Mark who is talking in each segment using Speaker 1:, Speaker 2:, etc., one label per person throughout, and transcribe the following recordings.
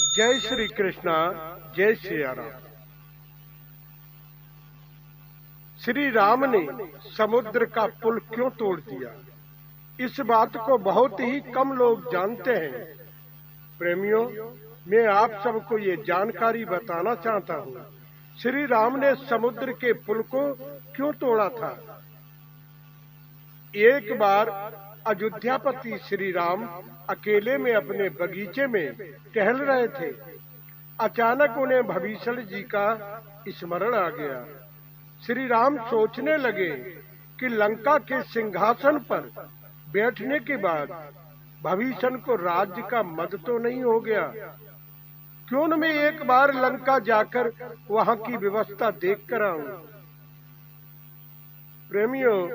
Speaker 1: जय श्री कृष्णा। जय श्री राम। श्री राम ने समुद्र का पुल क्यों तोड़ दिया, इस बात को बहुत ही कम लोग जानते हैं। प्रेमियों, मैं आप सबको ये जानकारी बताना चाहता हूँ। श्री राम ने समुद्र के पुल को क्यों तोड़ा था। एक बार अयोध्यापति श्री राम अकेले में अपने बगीचे में टहल रहे थे। अचानक उन्हें भविष्य जी का स्मरण आ गया। श्री राम सोचने लगे कि लंका के सिंहासन पर बैठने के बाद भविष्य को राज्य का मद तो नहीं हो गया। क्यों न मैं एक बार लंका जाकर वहां की व्यवस्था देख कर आऊं। प्रेमियों,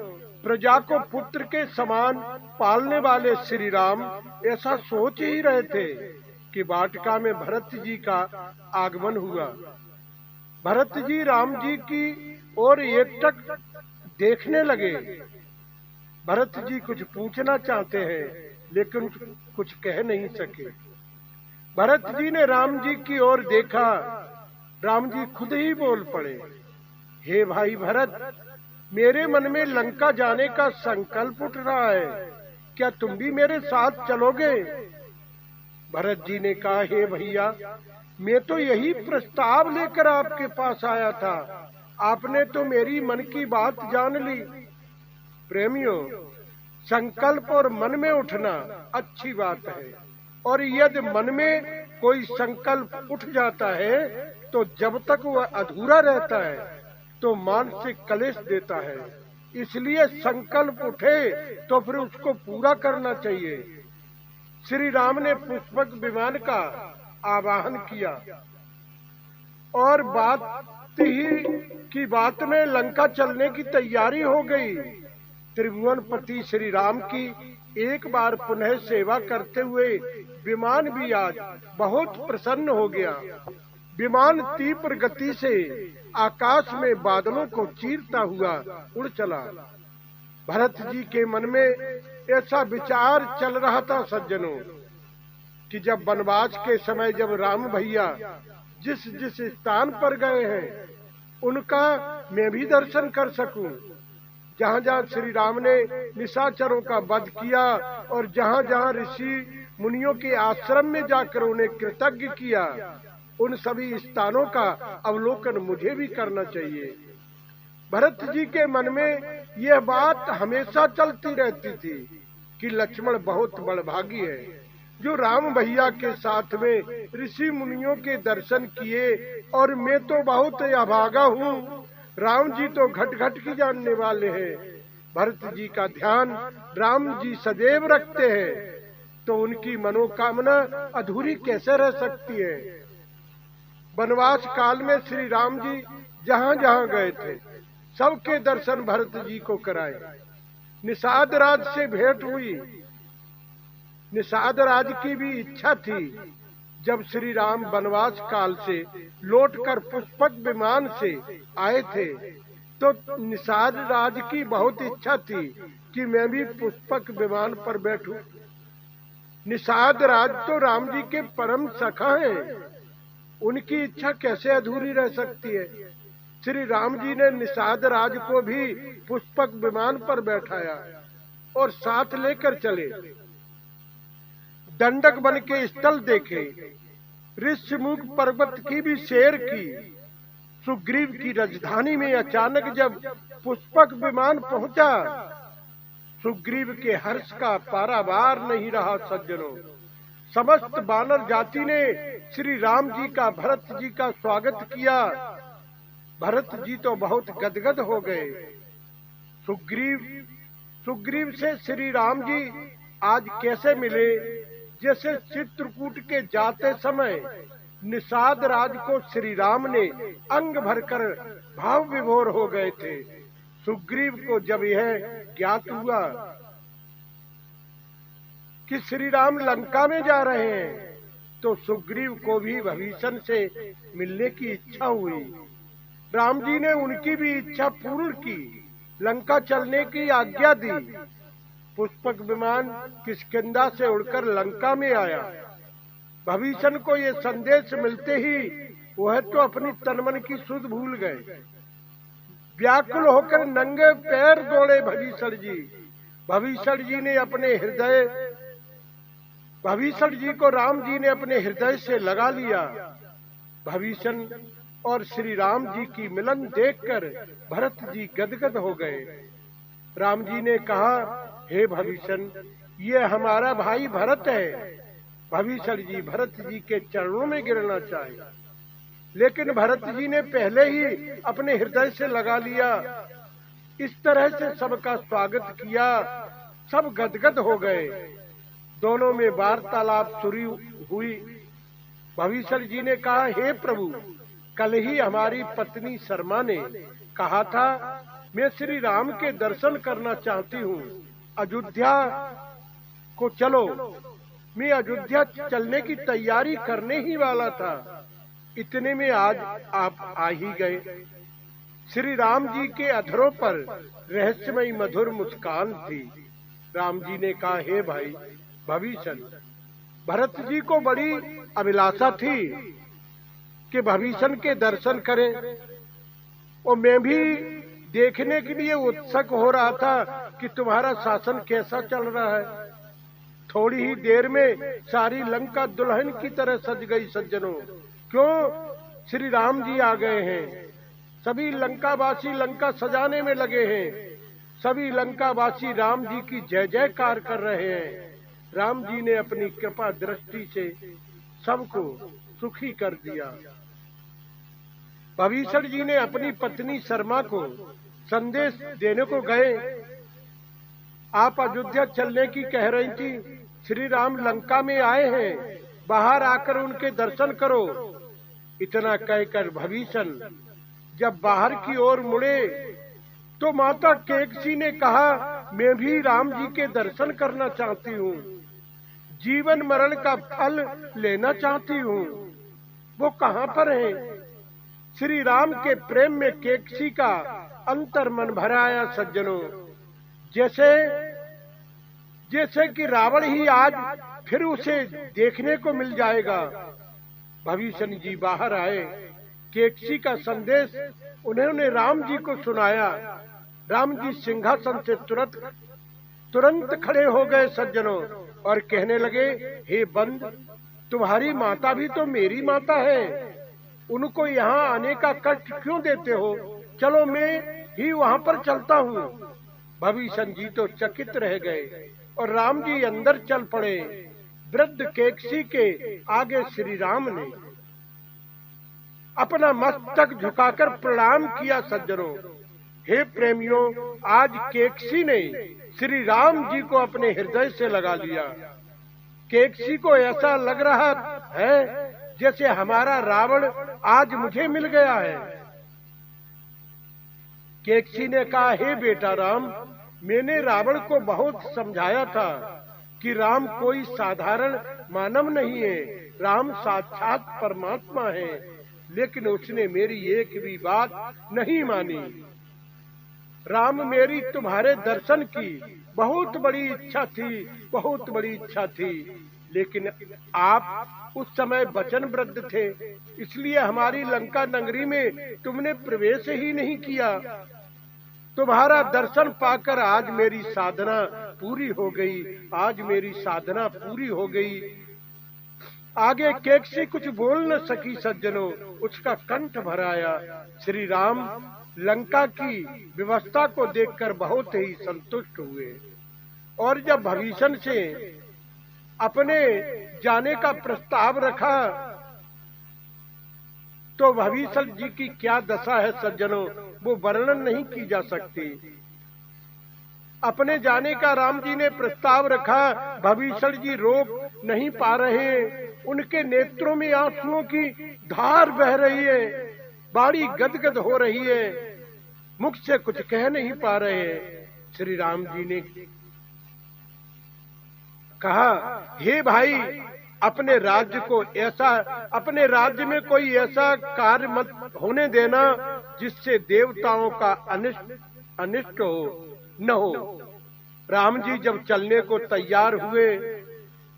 Speaker 1: प्रजा को पुत्र के समान पालने वाले श्री राम ऐसा सोच ही रहे थे कि वाटिका में भरत जी का आगमन हुआ। भरत जी राम जी की ओर एकटक देखने लगे। भरत जी कुछ पूछना चाहते हैं लेकिन कुछ कह नहीं सके। भरत जी ने राम जी की ओर देखा। राम जी खुद ही बोल पड़े, हे भाई भरत, मेरे मन में लंका जाने का संकल्प उठ रहा है, क्या तुम भी मेरे साथ चलोगे। भरत जी ने कहा, हे भैया, मैं तो यही प्रस्ताव लेकर आपके पास आया था, आपने तो मेरी मन की बात जान ली। प्रेमियों, संकल्प और मन में उठना अच्छी बात है, और यदि मन में कोई संकल्प उठ जाता है तो जब तक वह अधूरा रहता है तो मानसिक कलेश देता है। इसलिए संकल्प उठे तो फिर उसको पूरा करना चाहिए। श्री राम ने पुष्पक विमान का आवाहन किया और बात ही की बात में लंका चलने की तैयारी हो गई। त्रिभुवनपति श्री राम की एक बार पुनः सेवा करते हुए विमान भी आज बहुत प्रसन्न हो गया। विमान तीव्र गति से आकाश में बादलों को चीरता हुआ उड़ चला। भरत जी के मन में ऐसा विचार चल रहा था सज्जनों, कि जब वनवास के समय जब राम भैया जिस जिस स्थान पर गए हैं उनका मैं भी दर्शन कर सकूं। जहाँ जहाँ श्री राम ने निशाचरों का वध किया और जहाँ जहाँ ऋषि मुनियों के आश्रम में जाकर उन्हें कृतज्ञ किया, उन सभी स्थानों का अवलोकन मुझे भी करना चाहिए। भरत जी के मन में यह बात हमेशा चलती रहती थी कि लक्ष्मण बहुत बड़भागी है जो राम भैया के साथ में ऋषि मुनियों के दर्शन किए, और मैं तो बहुत अभागा हूँ। राम जी तो घट घट की जानने वाले हैं। भरत जी का ध्यान राम जी सदैव रखते हैं, तो उनकी मनोकामना अधूरी कैसे रह सकती है। वनवास काल में श्री राम जी जहाँ जहाँ गए थे सबके दर्शन भरत जी को कराए। निषाद राज से भेंट हुई। निषाद राज की भी इच्छा थी, जब श्री राम वनवास काल से लौटकर पुष्पक विमान से आए थे तो निषाद राज की बहुत इच्छा थी कि मैं भी पुष्पक विमान पर बैठूं। निषाद राज तो राम जी के परम सखा हैं, उनकी इच्छा कैसे अधूरी रह सकती है। श्री राम जी ने निषाद राज को भी पुष्पक विमान पर बैठाया और साथ लेकर चले। दंडक बन के स्थल देखे, ऋषिमुख पर्वत की भी सैर की। सुग्रीव की राजधानी में अचानक जब पुष्पक विमान पहुंचा, सुग्रीव के हर्ष का पारावार नहीं रहा सज्जनों। समस्त वानर जाति ने श्री राम जी का भरत जी का स्वागत किया। भरत जी तो बहुत गदगद हो गए। सुग्रीव से श्री राम जी आज कैसे मिले, जैसे चित्रकूट के जाते समय निषाद राज को श्री राम ने अंग भरकर भाव विभोर हो गए थे। सुग्रीव को जब यह ज्ञात हुआ कि श्री राम लंका में जा रहे हैं, तो सुग्रीव को भी भविष्य से मिलने की इच्छा हुई। राम जी ने उनकी भी इच्छा पूर्ण की, लंका चलने की आज्ञा दी। पुष्पक विमान किष्किंधा से उड़कर लंका में आया। भविष्य को ये संदेश मिलते ही वह तो अपनी तनमन की सुध भूल गए। व्याकुल होकर नंगे पैर दौड़े भविष्य जी। भविष्य जी ने अपने हृदय भविष्य जी को राम जी ने अपने हृदय से लगा लिया। भविष्य और श्री राम जी की मिलन देखकर भरत जी गदगद हो गए। राम जी ने कहा, हे भविष्य, ये हमारा भाई भरत है। भविष्य जी भरत जी के चरणों में गिरना चाहे, लेकिन भरत जी ने पहले ही अपने हृदय से लगा लिया। इस तरह से सबका स्वागत किया, सब गदगद हो गए। दोनों में वार्तालाप शुरू हुई। भविष्य जी ने कहा, हे प्रभु, कल ही हमारी पत्नी शर्मा ने कहा था मैं श्री राम के दर्शन करना चाहती हूँ, अयोध्या को चलो। मैं अयोध्या चलने की तैयारी करने ही वाला था, इतने में आज आप आ ही गए। श्री राम जी के अधरों पर रहस्यमयी मधुर मुस्कान थी। राम जी ने कहा, हे भाई भविष्य, भरत जी को बड़ी अभिलाषा थी कि भविष्य के दर्शन करें, और मैं भी देखने के लिए उत्सुक हो रहा था कि तुम्हारा शासन कैसा चल रहा है। थोड़ी ही देर में सारी लंका दुल्हन की तरह सज गई सज्जनों। क्यों? श्री राम जी आ गए हैं। सभी लंकावासी लंका सजाने में लगे हैं। सभी लंकावासी राम जी की जय जयकार कर रहे हैं। राम जी ने अपनी कृपा दृष्टि से सबको सुखी कर दिया। भविष्य जी ने अपनी पत्नी शर्मा को संदेश देने को गए। आप अयोध्या चलने की कह रही थी, श्री राम लंका में आए हैं, बाहर आकर उनके दर्शन करो। इतना कहकर भविष्य जब बाहर की ओर मुड़े तो माता केकसी ने कहा, मैं भी राम जी के दर्शन करना चाहती हूँ, जीवन मरण का फल लेना चाहती हूँ। वो कहाँ पर हैं? श्री राम के प्रेम में केकसी का अंतर मन भरा आया सज्जनों। जैसे कि रावण ही आज फिर उसे देखने को मिल जाएगा। भविष्य जी बाहर आए, केकसी का संदेश उन्होंने राम जी को सुनाया। राम जी सिंहासन से तुरंत खड़े हो गए सज्जनों, और कहने लगे, हे बंद, तुम्हारी माता भी तो मेरी माता है, उनको यहाँ आने का कष्ट क्यों देते हो? चलो मैं ही वहाँ पर चलता हूँ। भविष्य जी तो चकित रह गए और राम जी अंदर चल पड़े। वृद्ध केकसी के आगे श्री राम ने अपना मस्तक झुकाकर प्रणाम किया सज्जनों। हे प्रेमियों, आज केकसी ने श्री राम जी को अपने हृदय से लगा लिया। केकसी को ऐसा लग रहा है जैसे हमारा रावण आज मुझे मिल गया है। केकसी ने कहा, हे बेटा राम, मैंने रावण को बहुत समझाया था कि राम कोई साधारण मानव नहीं है, राम साक्षात परमात्मा है, लेकिन उसने मेरी एक भी बात नहीं मानी। राम, मेरी तुम्हारे दर्शन की बहुत बड़ी इच्छा थी, बहुत बड़ी इच्छा थी, लेकिन आप उस समय वचन वृद्ध थे, इसलिए हमारी लंका नगरी में तुमने प्रवेश ही नहीं किया। तुम्हारा दर्शन पाकर आज मेरी साधना पूरी हो गई, आज मेरी साधना पूरी हो गई। आगे केकसी कुछ बोल न सकी सज्जनों, उसका कंठ भर आया। श्री राम लंका की व्यवस्था को देखकर बहुत ही संतुष्ट हुए, और जब भविष्य से अपने जाने का प्रस्ताव रखा तो भविष्य जी की क्या दशा है सज्जनों, वो वर्णन नहीं की जा सकती। अपने जाने का राम जी ने प्रस्ताव रखा, भविष्य जी रोक नहीं पा रहे, उनके नेत्रों में आंसुओं की धार बह रही है, बाड़ी गदगद हो रही है, मुख से कुछ कह नहीं पा रहे। श्री राम जी ने कहा, हे भाई, अपने राज्य में कोई ऐसा कार्य मत होने देना जिससे देवताओं का अनिष्ट न हो। राम जी जब चलने को तैयार हुए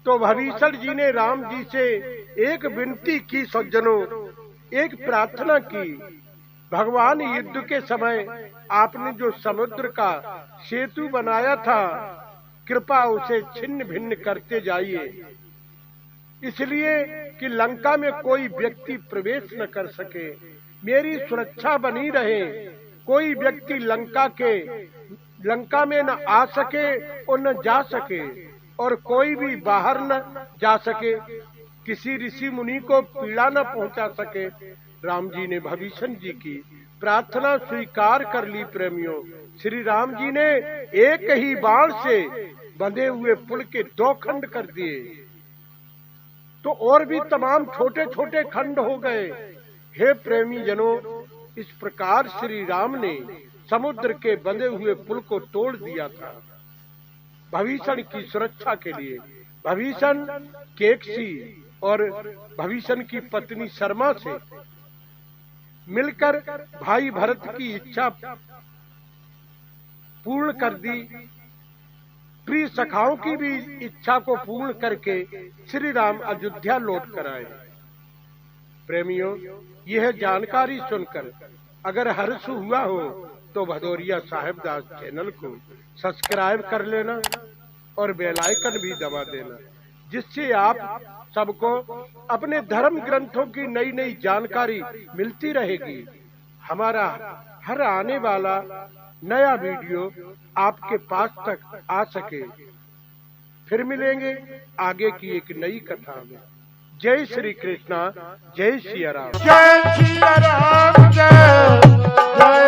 Speaker 1: तो भविष्य जी ने राम जी से एक विनती की सज्जनों, एक प्रार्थना की। भगवान युद्ध के समय आपने जो समुद्र का सेतु बनाया था, कृपा उसे छिन्न भिन्न करते जाइए, इसलिए कि लंका में कोई व्यक्ति प्रवेश न कर सके, मेरी सुरक्षा बनी रहे, कोई व्यक्ति लंका में न आ सके और न जा सके, और कोई भी बाहर न जा सके, किसी ऋषि मुनि को पीड़ा न पहुंचा सके। राम जी ने भविष्य जी की प्रार्थना स्वीकार कर ली। प्रेमियों, श्री राम जी ने एक ही बाण से बंधे हुए पुल के 2 खंड कर दिए, तो और भी तमाम छोटे छोटे खंड हो गए। हे प्रेमी जनों, इस प्रकार श्री राम ने समुद्र के बंधे हुए पुल को तोड़ दिया था भविष्य की सुरक्षा के लिए। भविष्य केकसी और भविष्य की पत्नी शर्मा से मिलकर भाई भरत की इच्छा पूर्ण कर दी, प्रिय सखाओं की भी इच्छा को पूर्ण करके श्री राम अयोध्या लौट कर आए। प्रेमियों, यह जानकारी सुनकर अगर हर्ष हुआ हो तो भदौरिया साहेबदास चैनल को सब्सक्राइब कर लेना और बेल आइकन भी दबा देना, जिससे आप सबको अपने धर्म ग्रंथों की नई नई जानकारी मिलती रहेगी। हमारा हर आने वाला नया वीडियो आपके पास तक आ सके। फिर मिलेंगे आगे की एक नई कथा में। जय श्री कृष्णा, जय सिया राम।
Speaker 2: जय सिया राम, जय